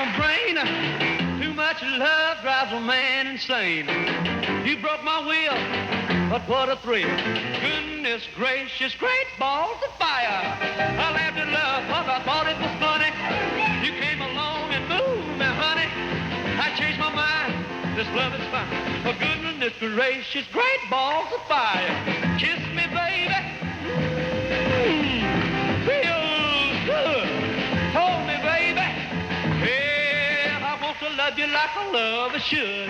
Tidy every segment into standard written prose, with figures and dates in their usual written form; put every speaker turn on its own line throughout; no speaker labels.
my brain. Too much love drives a man insane. You broke my will, but what a thrill. Goodness gracious, great balls of fire. I laughed at love, cause I thought it was funny. You came along and moved me, honey. I changed my mind, this love is fine. For goodness gracious, great balls of fire. Kiss me, baby. Feels good. Hold me, baby. Yeah, I want to love you like a lover should.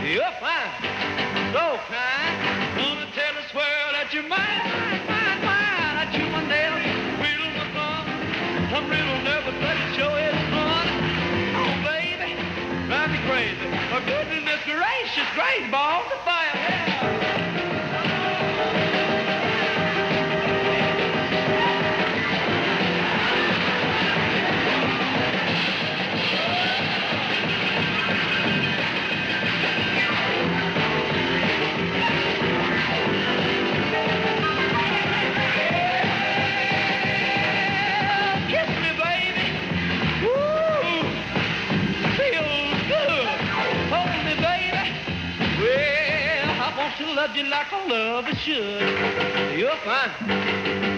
You're fine, so kind. Gonna tell this world that you're mine, mine, mine. I chew my nails, wheel my thumb. I'm real nervous, but it sure is fun. Oh, baby, drive me crazy. For goodness gracious, great balls of fire. Yeah. Love you like a lover should. You're fine,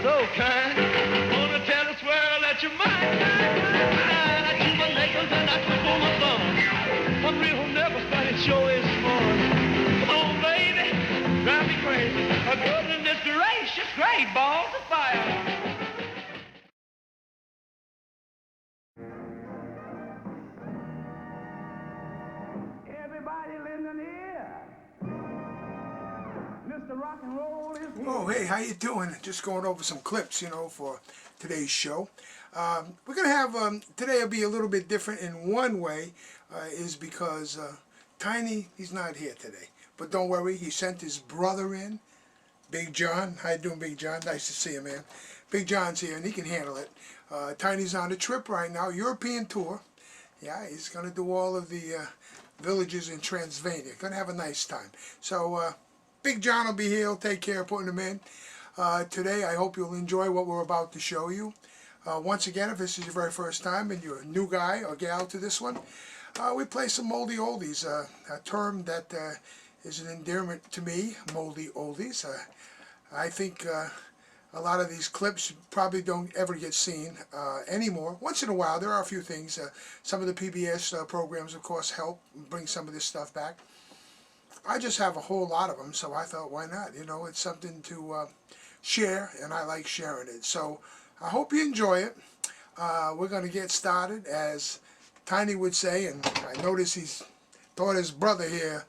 so kind. Wanna tell this world that you're mine, mine, mine. I chew my nails and I twiddle my thumb. I'm real nervous, but it sure is fun. Come on, baby, drive me crazy. A goodness gracious, great balls of fire.
Everybody listen here. Mr. Rock and Roll is here.
Oh, hey, how you doing? Just going over some clips, for today's show. We're going to have, today will be a little bit different in one way, is because Tiny, he's not here today. But don't worry, he sent his brother in, Big John. How you doing, Big John? Nice to see you, man. Big John's here, and he can handle it. Tiny's on a trip right now, European tour. Yeah, he's going to do all of the villages in Transylvania. Going to have a nice time. So, Big John will be here. He'll take care of putting them in. Today, I hope you'll enjoy what we're about to show you. Once again, if this is your very first time and you're a new guy or gal to this one, we play some moldy oldies, a term that is an endearment to me, moldy oldies. I think a lot of these clips probably don't ever get seen anymore. Once in a while, there are a few things. Some of the PBS programs, of course, help bring some of this stuff back. I just have a whole lot of them, so I thought, why not? It's something to share, and I like sharing it. So I hope you enjoy it. We're going to get started, as Tiny would say, and I notice he's taught his brother here,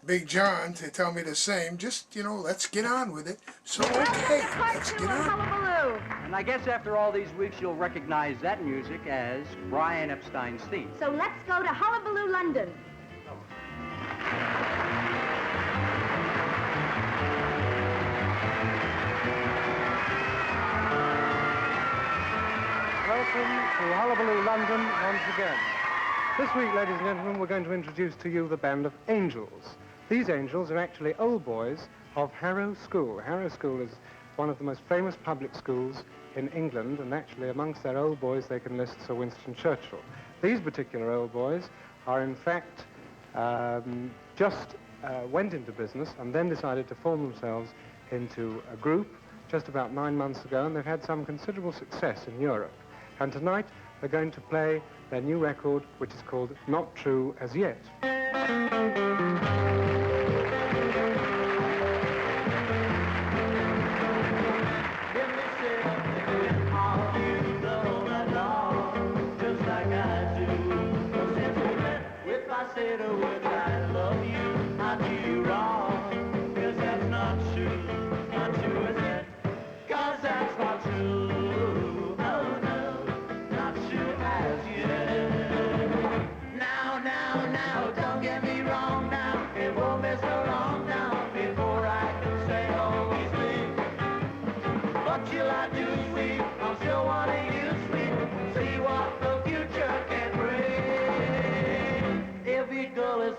Big John, to tell me the same. Just, let's get on with it. So, okay, let's get on.
And I guess after all these weeks, you'll recognize that music as Brian Epstein's theme.
So let's go to Hullabaloo, London.
Welcome to Hullabaloo, London, once again. This week, ladies and gentlemen, we're going to introduce to you the band of Angels. These Angels are actually old boys of Harrow School. Harrow School is one of the most famous public schools in England, and actually amongst their old boys they can list Sir Winston Churchill. These particular old boys are in fact just went into business and then decided to form themselves into a group just about 9 months ago, and they've had some considerable success in Europe. And tonight they're going to play their new record, which is called Not True As Yet.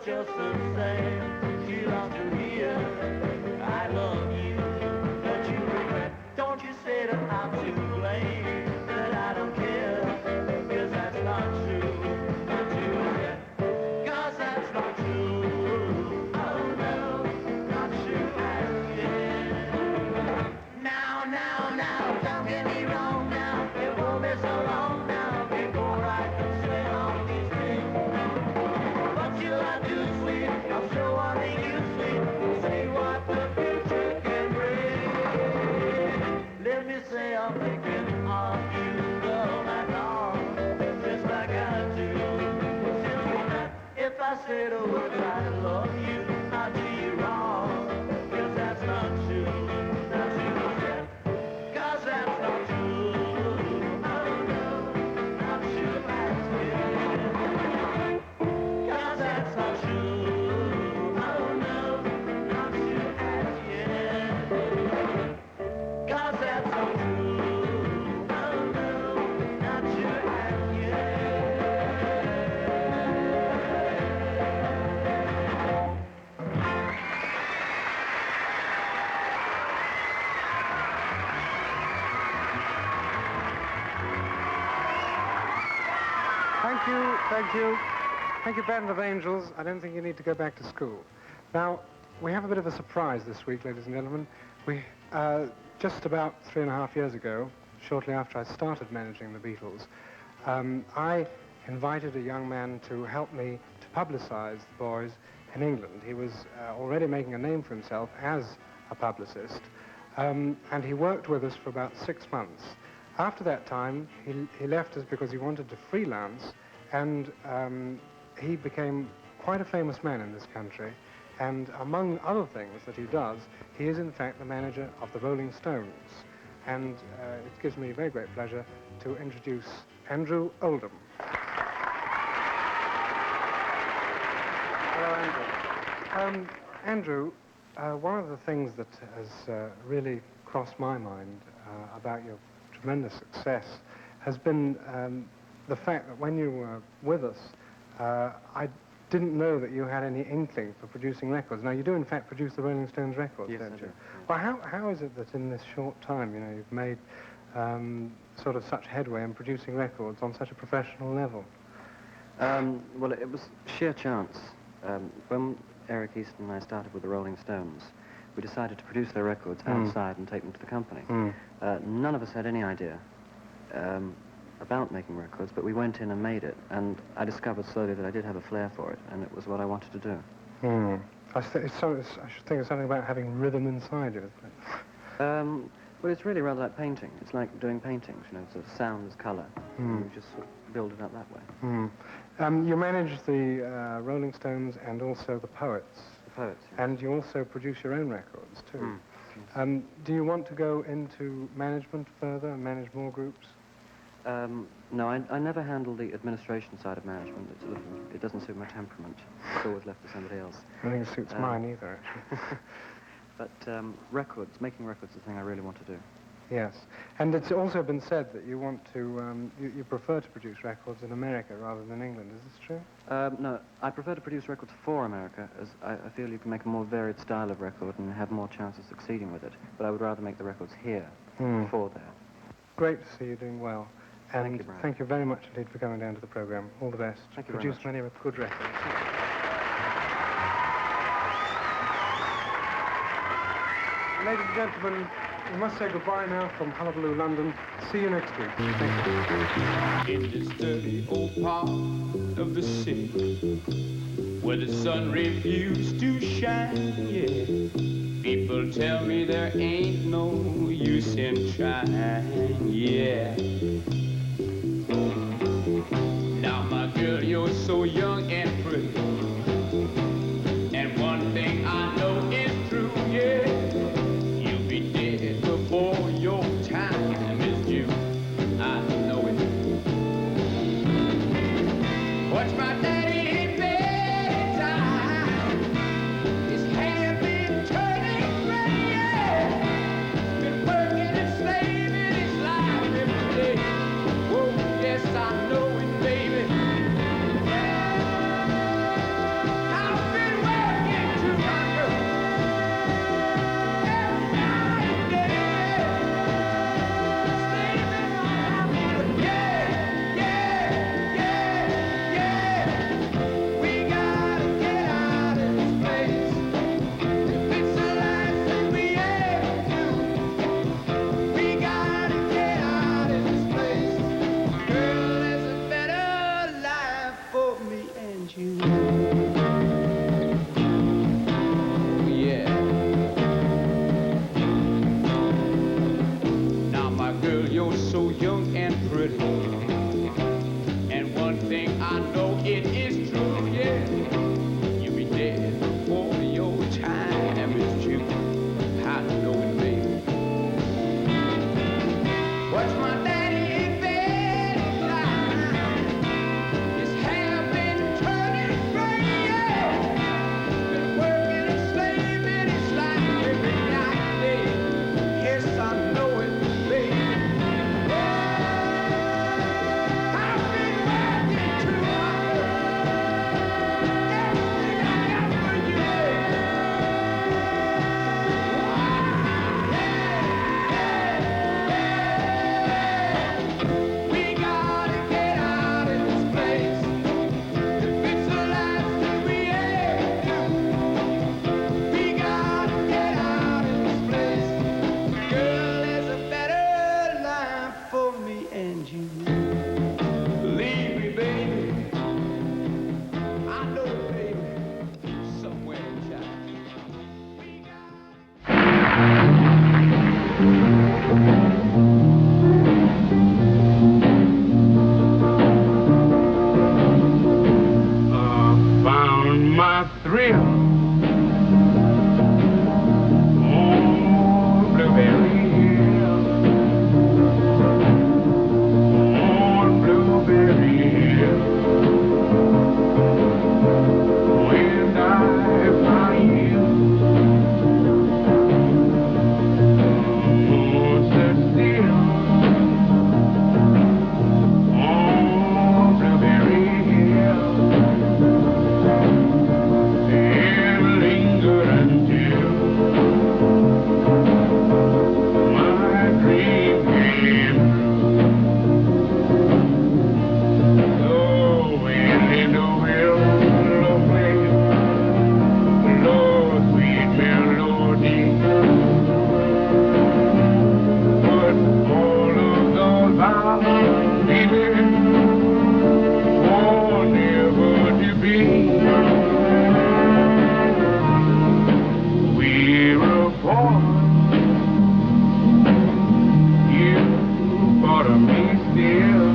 Just the same, she loves to hear I love you, but you regret. Don't you say that I'm to blame, that I don't care, 'cause that's not true, not true. say the words I love you, I do you wrong. 'Cause that's not true. That's true. 'Cause that's not true. Oh no, not true as yet. 'Cause that's not true. Oh no, not true as yet. 'Cause that's not true. Oh no, not true as yet.
Thank you, thank you. Thank you, Band of Angels. I don't think you need to go back to school. Now, we have a bit of a surprise this week, ladies and gentlemen. We, just about 3.5 years ago, shortly after I started managing the Beatles, I invited a young man to help me to publicize the boys in England. He was already making a name for himself as a publicist, and he worked with us for about 6 months. After that time, he left us because he wanted to freelance, and he became quite a famous man in this country. And among other things that he does, he is in fact the manager of the Rolling Stones. And it gives me very great pleasure to introduce Andrew Oldham. Hello, Andrew. Andrew, one of the things that has really crossed my mind about your tremendous success has been the fact that when you were with us, I didn't know that you had any inkling for producing records. Now, you do, in fact, produce the Rolling Stones records,
Yes,
don't
I
you?
do.
Well, how is it that in this short time, you know, you've made sort of such headway in producing records on such a professional level?
Well, it was sheer chance. When Eric Easton and I started with the Rolling Stones, we decided to produce their records outside and take them to the company. None of us had any idea about making records, but we went in and made it, and I discovered slowly that I did have a flair for it, and it was what I wanted to do.
I should think it's something about having rhythm inside you, isn't it?
Well, it's really rather like painting. It's like doing paintings, you know, sort of sound as colour. You just sort of build it up that way.
You manage the Rolling Stones and also the Poets.
The Poets.
And you also produce your own records, too. Do you want to go into management further and manage more groups?
No, I never handle the administration side of management. It doesn't suit my temperament. It's always left to somebody else.
I don't think it suits mine either, actually.
But making records is the thing I really want to do.
Yes. And it's also been said that you want to, you prefer to produce records in America rather than England. Is this true?
No, I prefer to produce records for America, as I feel you can make a more varied style of record and have more chance of succeeding with it. But I would rather make the records here for there.
Great to see you doing well. And
Thank you, Brian.
thank you very much indeed for coming down to the programme. All the best.
Thank you very
Produce
much.
many good records. Ladies and gentlemen, we must say goodbye now from Hullabaloo, London. See you next week. Thank you.
In this dirty old part of the city where the sun refused to shine, yeah. People tell me there ain't no use in trying, yeah. Now my girl, you're so young and pretty, and one thing I know is true, yeah. You'll be dead before your time is due, I know it. Watch my daddy in bedtime, his hair been turning gray, yeah. Been working and slaving his life every day. Oh, yes, I know it, baby. I've been working to my girl every night and day, slaving my life. But yeah, yeah, yeah, yeah, we gotta get out of this place. If it's the life that we ever do, we gotta get out of this place. Girl, there's a better life for me and you. Yeah. Now, my girl, you're so young and pretty, and one thing I know it is true, yeah. don't you leave me, baby. I know, baby, somewhere inside. Found my thrill on Blueberry Hill. On Blueberry Hill. When I found you, stood still on Blueberry Hill. And linger until my dream came true. Oh, and in the willow place, Lord, sweet melody. But all of those vows, baby, were never to be. We're apart. You thought of me still.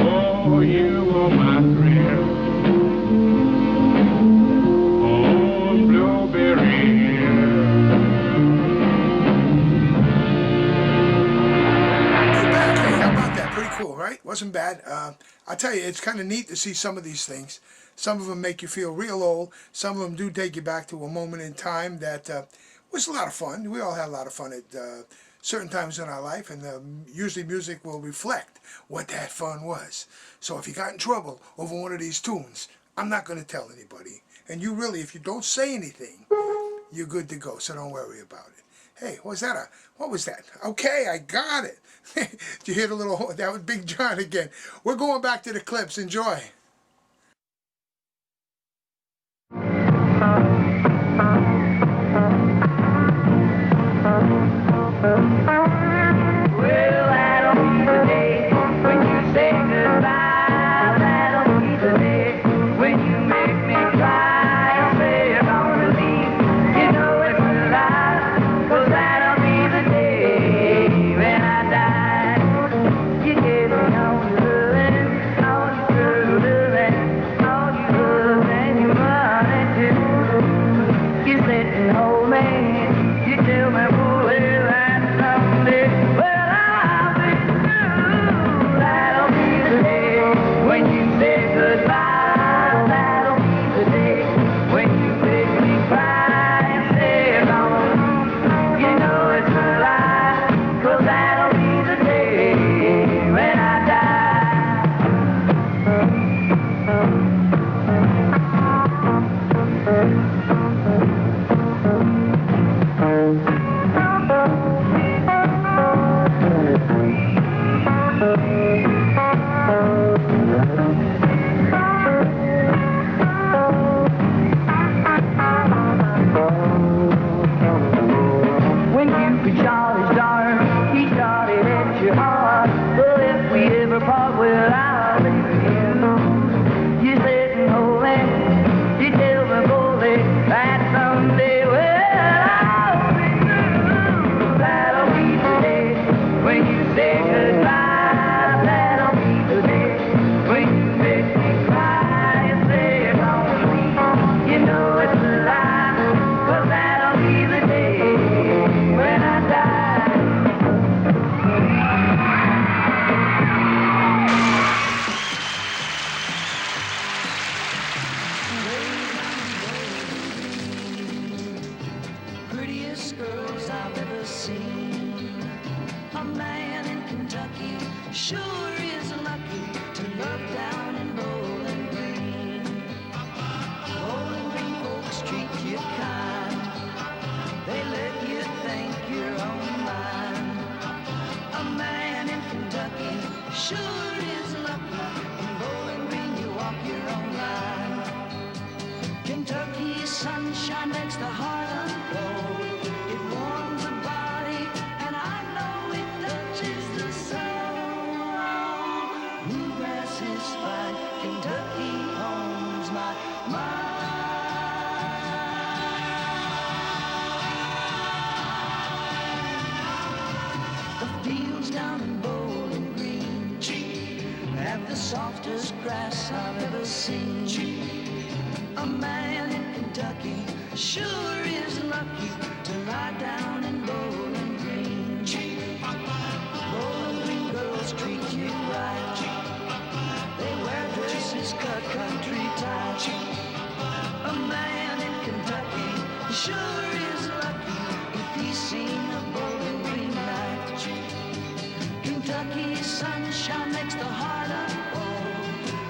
Oh, you were my thrill on Blueberry Hill.
Hey, back. Hey, how about that? Pretty cool, right? Wasn't bad. I tell you, it's kind of neat to see some of these things. Some of them make you feel real old. Some of them do take you back to a moment in time that was a lot of fun. We all had a lot of fun at certain times in our life, and usually music will reflect what that fun was. So if you got in trouble over one of these tunes, I'm not going to tell anybody. And you really, if you don't say anything, you're good to go, so don't worry about it. Hey, what was that? Okay, I got it. Did you hear the little, that was Big John again. We're going back to the clips. Enjoy.
Well, that'll be the day when you say goodbye. That'll be the day when you make me cry. I'll say you're gonna leave. You know it's a lie. 'Cause that'll be the day when I die. You gave me all your loving, all your true loving, all your love and your money too. You sit and hold me. You tell me, boy, that someday, well, I'll be through. That'll be the day when you say goodbye. That'll be the day when you make me cry and say you're gone. You know it's a lie, 'cause that'll be the day when I When Cupid shot his dart, he shot it at your heart. But if we ever part, well, I'll be you. You sit and hold me, you tell me boldly that someday, well, I'll be through. That'll be the day when you say goodbye. That'll be the day when you make me cry and say you're gonna leave. You know it's a lie, 'cause that'll be the day when I die.
Prettiest girls I've ever seen. A man in Kentucky sure is lucky to love down in Bowling Green. Bowling Green folks treat you kind. They let you think you're on mine. A man in Kentucky sure is lucky. In Bowling Green you walk your own line. Kentucky's sunshine makes the heart unfold. It warms the body, and I know it does fields down in Bowling Green have the softest grass I've ever seen. A man in Kentucky sure is lucky to lie down in Bowling Green. Bowling Green girls treat you right. They wear dresses cut country tight. A man in Kentucky sure is lucky if he's seen a Bowling Green night. Kentucky sunshine makes the heart unfold.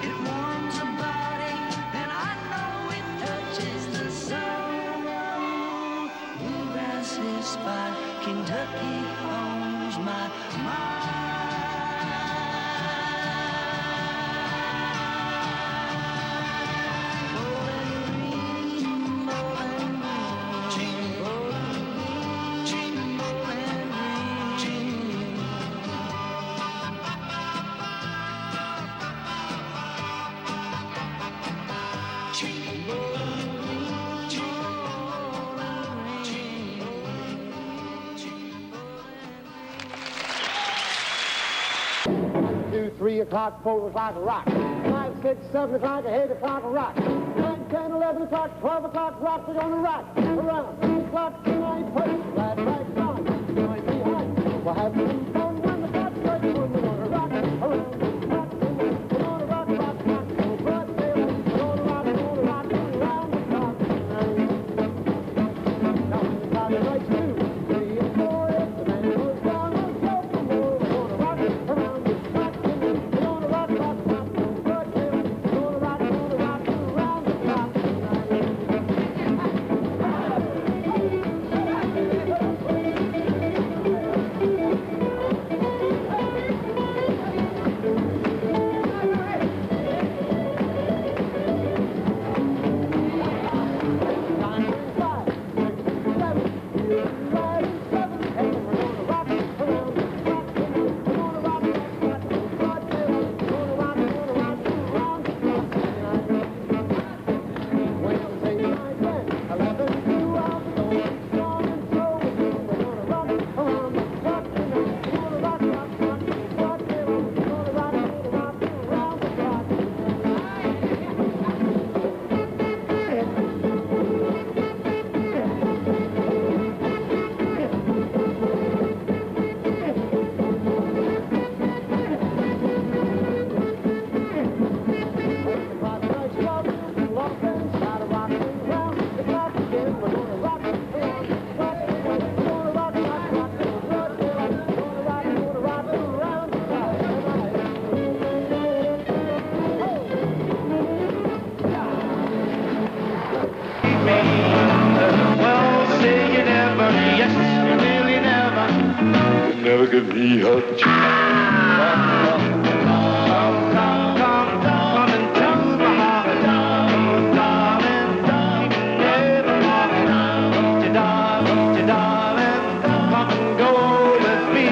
It warms the body, and I know it touches the soul. Bluegrass is spot, Kentucky owns my mind.
Two, 3 o'clock, 4 o'clock, rock. 5, 6, 7 o'clock, 8 o'clock, rock. 9, 10, 11 o'clock, 12 o'clock, rock. We're gonna rock around 3 o'clock tonight. First, right on, join behind. We'll have some fun when the clock strikes one. We're gonna rock around 3 o'clock tonight. We're gonna rock, rock, rock, till broad daylight. We're gonna rock around the clock tonight. Now when the clock strikes 2, 3, and 4, if the man goes down, we'll go for more. We're gonna rock around the clock tonight. We're gonna rock, rock, rock, till broad daylight. We're gonna rock around the clock tonight.
Well, say you never, yes, you really never. You never give me a chance. Come into my heart, darling, never mind. Darling, come and go with me.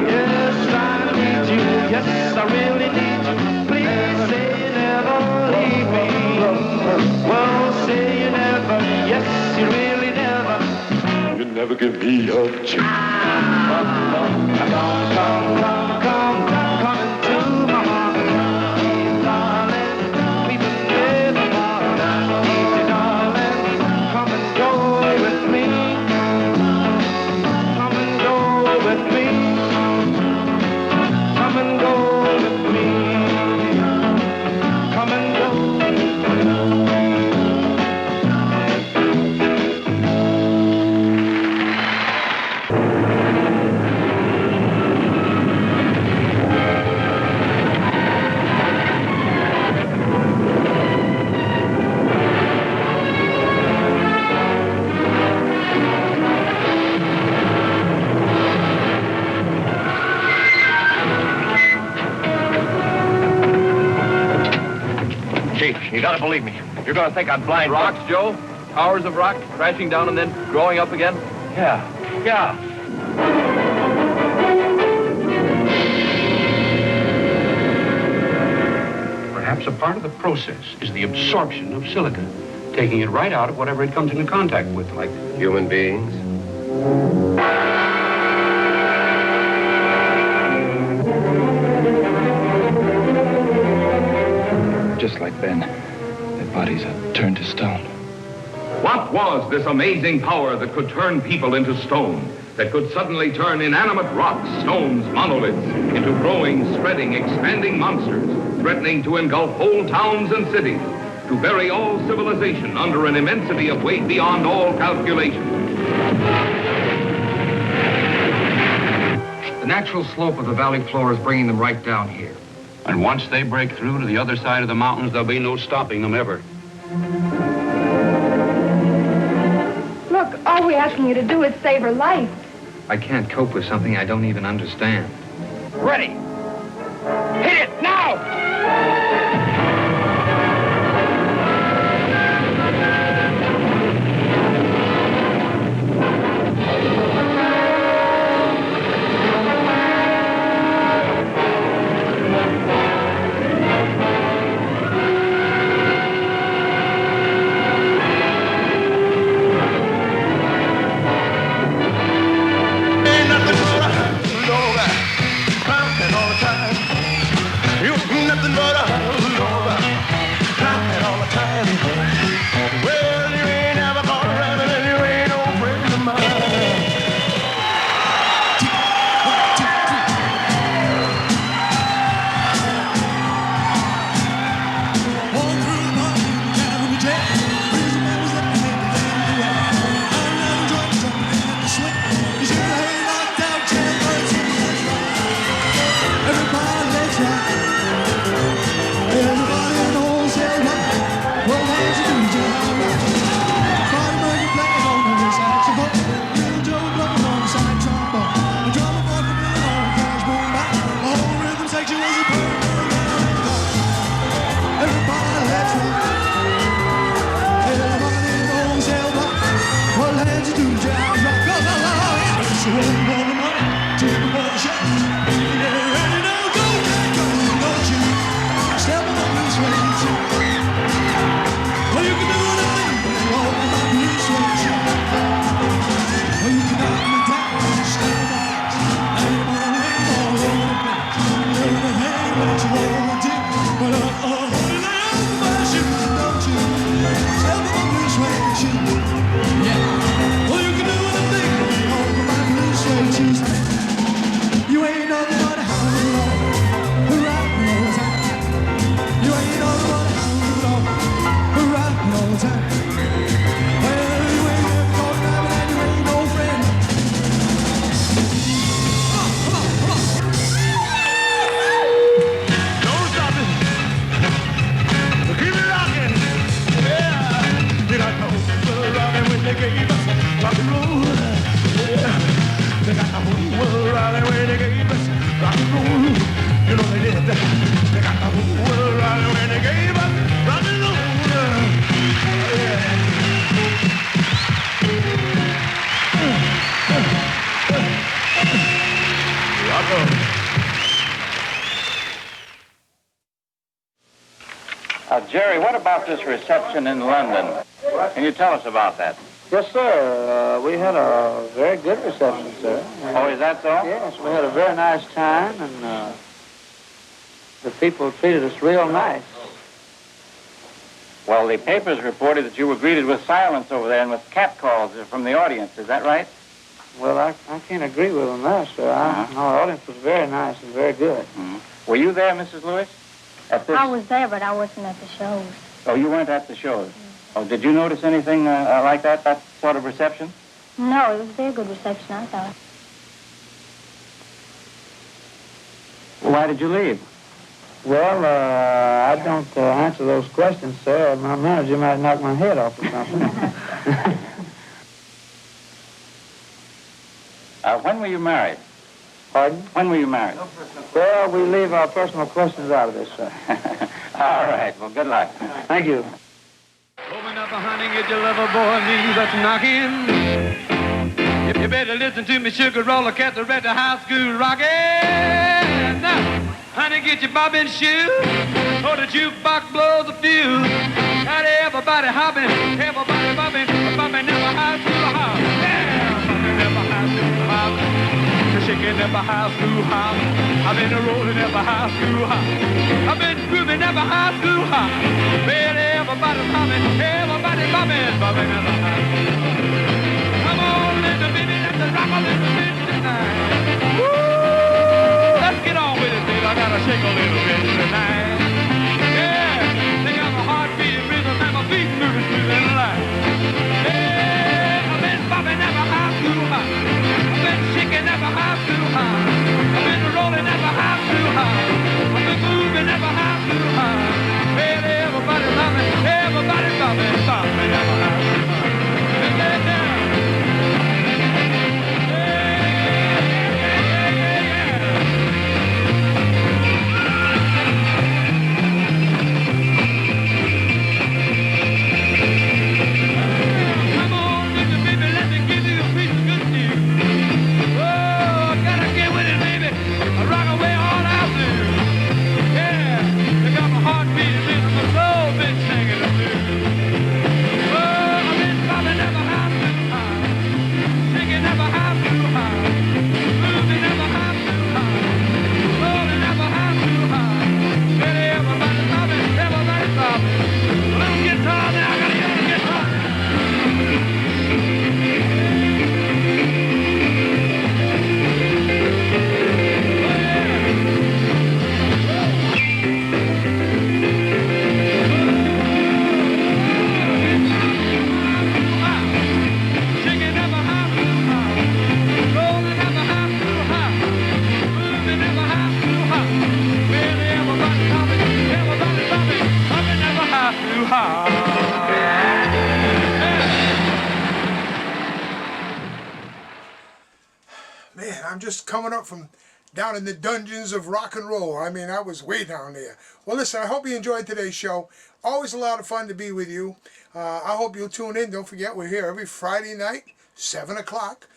Yes, I need you. Yes, I really need you. Please say you never leave me. Well, say you never. Yes, you really never. You never give me a chance. Come into my heart, darling. Please never part. Darling, come and go with me. Come and go with me. Come and go with me. Come and go.
You gotta believe me. You're gonna think I'm blind.
Rocks, Joe? Towers of rock crashing down and then growing up again?
Yeah.
Perhaps a part of the process is the absorption of silica, taking it right out of whatever it comes into contact with, like
Human beings?
Just like Ben, their bodies are turned to stone.
What was this amazing power that could turn people into stone, that could suddenly turn inanimate rocks, stones, monoliths, into growing, spreading, expanding monsters, threatening to engulf whole towns and cities, to bury all civilization under an immensity of weight beyond all calculation?
the natural slope of the valley floor is bringing them right down here. And once they break through to the other side of the mountains, there'll be no stopping them ever.
Look, all we're asking you to do is save her life.
I can't cope with something I don't even understand.
Ready! Hit it now!
Jerry, what about this reception in London? Can you tell us about that?
Yes, sir. We had a very good reception, sir.
Oh, is that so?
Yes, we had a very nice time, and the people treated us real nice.
Well, the papers reported that you were greeted with silence over there and with catcalls from the audience. Is that right?
Well, I can't agree with them there, sir. Our audience was very nice and very good.
Were you there, Mrs. Lewis?
I was there, but I wasn't at the shows.
Oh, you weren't at the shows? Oh, did you notice anything like that sort of reception?
No, it was a very good reception, I thought.
Well, why did you leave?
Well, I don't answer those questions, sir. My manager might knock my head off or something.
When were you married?
Pardon?
When were you married?
Well, we leave our personal questions out of this, sir.
All right. Well, good luck.
Thank you.
Open up, honey, get your lover boy knees that's knocking. You better listen to me, sugar roller cat, the red high school rockin'. Now, honey, get your bobbin shoes, or the jukebox blows a fuse. Got everybody hopping, everybody bobbing, bobbing never high school hop. Yeah, bobbing never high school hop. Shaking never high school hop. I've been rolling never high school hop. I've been grooving never high school hop. Well, everybody's hopping, everybody bobbing, bobbing never high school hop. Come on, little baby, let's rock a little bit tonight. Woo! Let's get on with it, baby. I gotta shake a little bit tonight. Yeah, they got my heartbeat rhythm and my feet moving through the light. Yeah, I've been bobbing never high school hop. I've been shaking never high school hop. I've been rolling never high school hop. I've been moving never high school hop. Well, everybody's bobbing, everybody's bobbing, bobbing never high school hop.
Man, I'm just coming up from down in the dungeons of rock and roll. I mean, I was way down there. Well, listen, I hope you enjoyed today's show. Always a lot of fun to be with you. I hope you'll tune in. Don't forget, we're here every Friday night, 7 o'clock.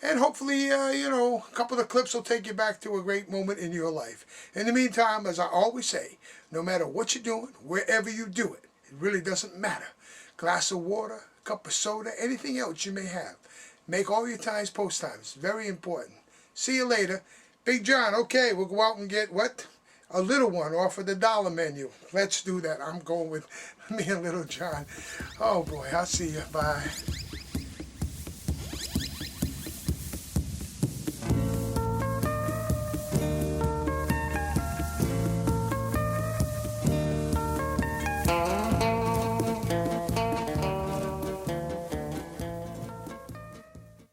And hopefully, you know, a couple of clips will take you back to a great moment in your life. In the meantime, as I always say, no matter what you're doing, wherever you do it, it really doesn't matter. Glass of water, cup of soda, anything else you may have. Make all your times post times. Very important. See you later. Big John, okay, we'll go out and get what? A little one off of the dollar menu. Let's do that. I'm going with me and Little John. Oh boy, I'll see you. Bye.
Thank you.